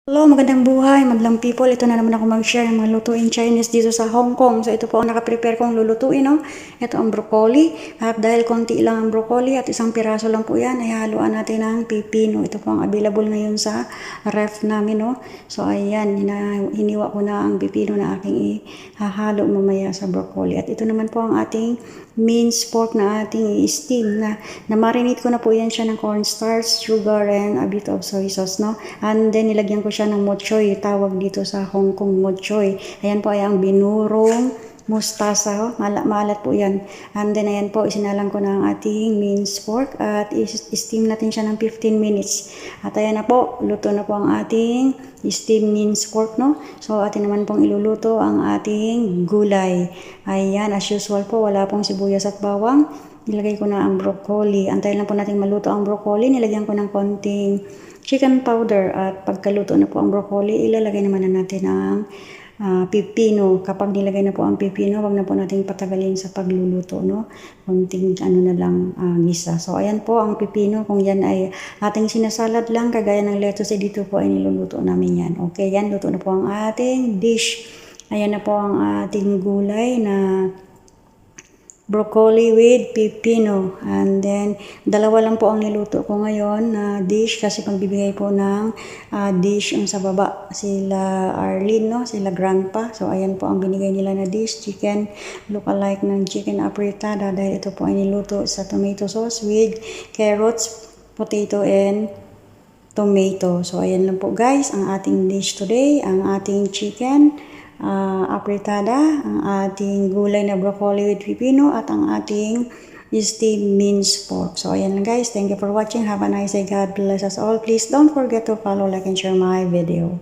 Hello, magandang buhay, madlang people. Ito na naman ako mag-share ng mga lutuin Chinese dito sa Hong Kong. So, ito po ang nakaprepare kong lulutuin, no? Ito ang broccoli. At dahil konti lang ang broccoli at isang piraso lang po yan, ay haluan natin ng pipino. Ito po ang available ngayon sa ref namin, no? So, ayan, hiniwa ko na ang pipino na aking ihahalo mamaya sa broccoli. At ito naman po ang ating minced pork na ating i-steam na marinate ko na po yan siya ng cornstarch, sugar, and a bit of soy sauce, no? And then, nilagyan ko siya ng mochoy, tawag dito sa Hong Kong mochoy. Ayan po ay ang binurong mustasa, maalat po yan. And then ayan po, isinalang ko na ang ating minced pork at steam natin siya ng 15 minutes. At ayan na po, luto na po ang ating steam minced pork, no? So atin naman pong iluluto ang ating gulay. Ayan, as usual po, wala pong sibuyas at bawang. Nilagay ko na ang broccoli. Antayin lang po natin maluto ang broccoli. Nilagyan ko ng konting chicken powder at pagkaluto na po ang broccoli, ilalagay naman na natin ang pipino. Kapag nilagay na po ang pipino, wag na po natin patagalin sa pagluluto, no? Konting na lang gisa. So ayan po ang pipino, kung yan ay ating sinasalad lang kagaya ng lettuce, dito po ay niluluto namin yan. Okay, yan, luto na po ang ating dish. Ayan na po ang ating gulay na broccoli with pipino. And then, dalawa lang po ang niluto ko ngayon na dish kasi pagbibigay po ng dish yung sa baba. Sila Arlene, no? Sila grandpa. So, ayan po ang binigay nila na dish. Chicken, look-alike ng chicken apretada dahil ito po ay niluto sa tomato sauce with carrots, potato, and tomato. So, ayan lang po guys ang ating dish today. Ang ating chicken apretada, ang ating gulay na broccoli with pipino, at ang ating steamed minced pork. So, ayan lang guys. Thank you for watching. Have a nice day. God bless us all. Please don't forget to follow, like, and share my video.